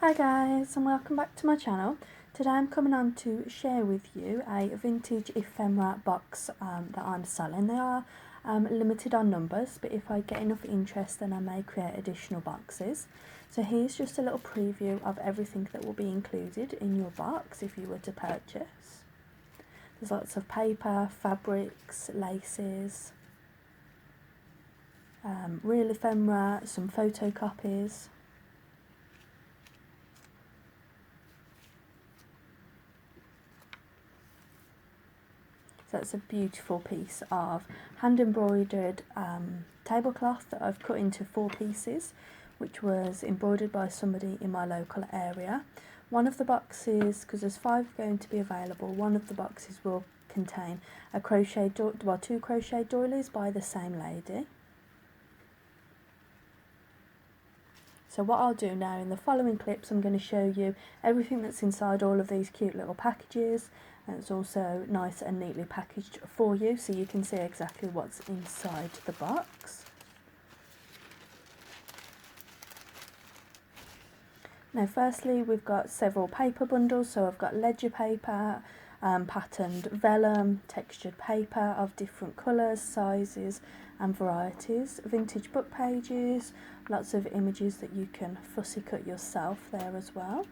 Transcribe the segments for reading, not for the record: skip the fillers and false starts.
Hi guys, and welcome back to my channel. Today I'm coming on to share with you a vintage ephemera box that I'm selling. They are limited on numbers, but if I get enough interest then I may create additional boxes. So here's just a little preview of everything that will be included in your box if you were to purchase. There's lots of paper, fabrics, laces, real ephemera, some photocopies. So that's a beautiful piece of hand embroidered tablecloth that I've cut into 4 pieces, which was embroidered by somebody in my local area. One of the boxes, because there's 5 going to be available, one of the boxes will contain a crochet 2 crochet doilies by the same lady. So what I'll do now in the following clips, I'm going to show you everything that's inside all of these cute little packages, and it's also nice and neatly packaged for you so you can see exactly what's inside the box. Now firstly we've got several paper bundles, so I've got ledger paper, patterned vellum, textured paper of different colours, sizes and varieties, vintage book pages, lots of images that you can fussy cut yourself there as well.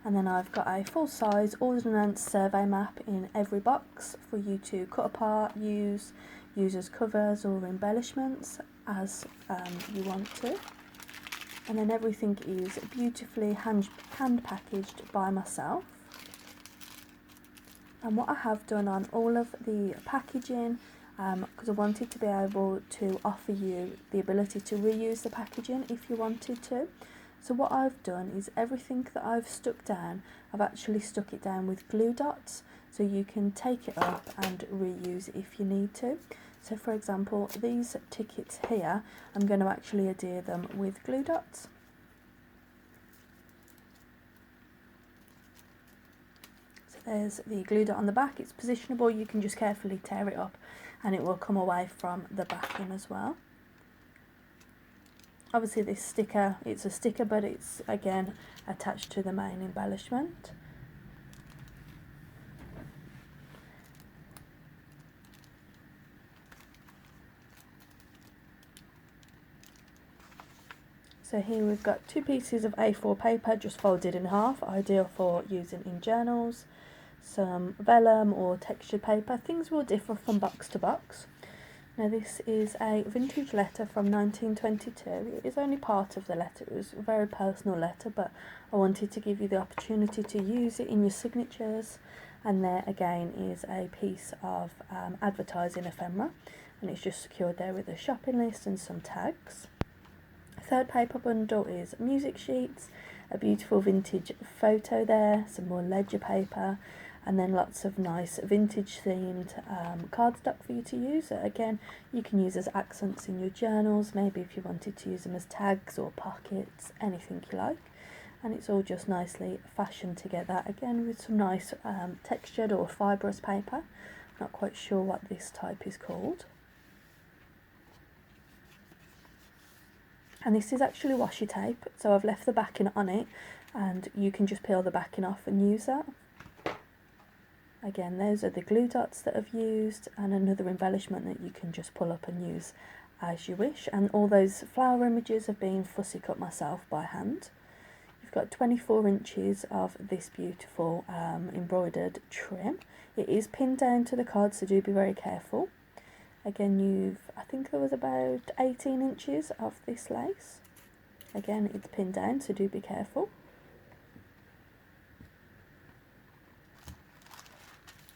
And then I've got a full-size ordnance survey map in every box for you to cut apart, use as covers or embellishments as you want to. And then everything is beautifully hand packaged by myself. And what I have done on all of the packaging, because I wanted to be able to offer you the ability to reuse the packaging if you wanted to. So what I've done is everything that I've stuck down, I've actually stuck it down with glue dots, so you can take it up and reuse if you need to. So for example, these tickets here, I'm going to actually adhere them with glue dots. So there's the glue dot on the back, it's positionable, you can just carefully tear it up and it will come away from the backing as well. Obviously this sticker, it's a sticker, but it's again attached to the main embellishment. So here we've got 2 pieces of A4 paper just folded in half, ideal for using in journals, some vellum or textured paper. Things will differ from box to box. Now this is a vintage letter from 1922. It is only part of the letter, it was a very personal letter, but I wanted to give you the opportunity to use it in your signatures. And there again is a piece of advertising ephemera, and it's just secured there with a shopping list and some tags. Third paper bundle is music sheets, a beautiful vintage photo there, some more ledger paper, and then lots of nice vintage themed cardstock for you to use. Again, you can use as accents in your journals, maybe if you wanted to use them as tags or pockets, anything you like. And it's all just nicely fashioned together, again with some nice textured or fibrous paper. Not quite sure what this type is called. And this is actually washi tape, so I've left the backing on it and you can just peel the backing off and use that. Again, those are the glue dots that I've used, and another embellishment that you can just pull up and use as you wish. And all those flower images have been fussy cut myself by hand. You've got 24 inches of this beautiful embroidered trim. It is pinned down to the card, so do be very careful. Again, I think there was about 18 inches of this lace. Again, it's pinned down, so do be careful.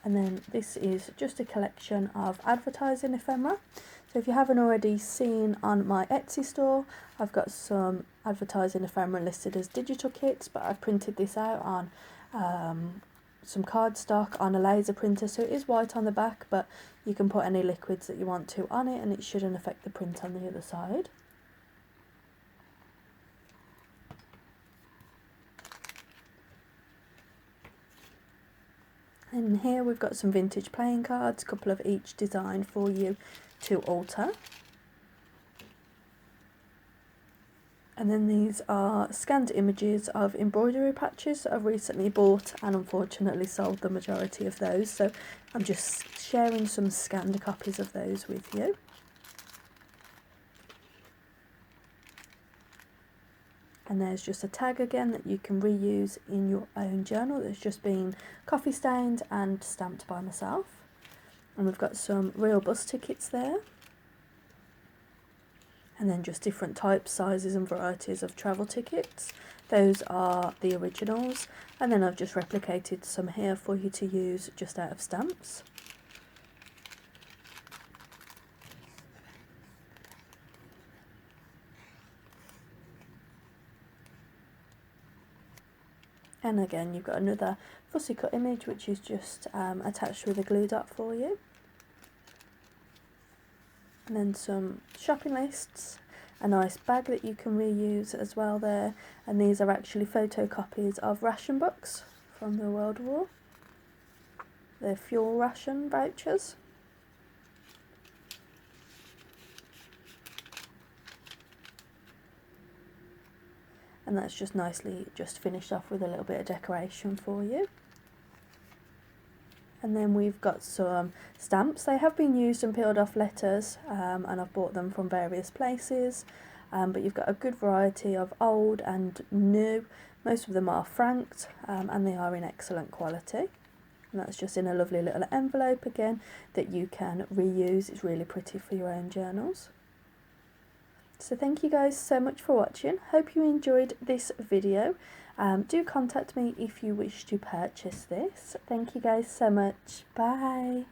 And then this is just a collection of advertising ephemera. So if you haven't already seen on my Etsy store, I've got some advertising ephemera listed as digital kits, but I've printed this out on some cardstock on a laser printer, so it is white on the back, but you can put any liquids that you want to on it and it shouldn't affect the print on the other side. And here we've got some vintage playing cards, a couple of each design for you to alter. And then these are scanned images of embroidery patches that I've recently bought and unfortunately sold the majority of those, so I'm just sharing some scanned copies of those with you. And there's just a tag again that you can reuse in your own journal that's just been coffee stained and stamped by myself. And we've got some real bus tickets there. And then just different types, sizes and varieties of travel tickets. Those are the originals. And then I've just replicated some here for you to use just out of stamps. And again, you've got another fussy cut image which is just attached with a glue dot for you. And then some shopping lists, a nice bag that you can reuse as well there. And these are actually photocopies of ration books from the World War. They're fuel ration vouchers. And that's just nicely just finished off with a little bit of decoration for you. And then we've got some stamps. They have been used and peeled off letters, and I've bought them from various places. But you've got a good variety of old and new. Most of them are franked, and they are in excellent quality. And that's just in a lovely little envelope again that you can reuse. It's really pretty for your own journals. So thank you guys so much for watching. Hope you enjoyed this video. Do contact me if you wish to purchase this. Thank you guys so much. Bye.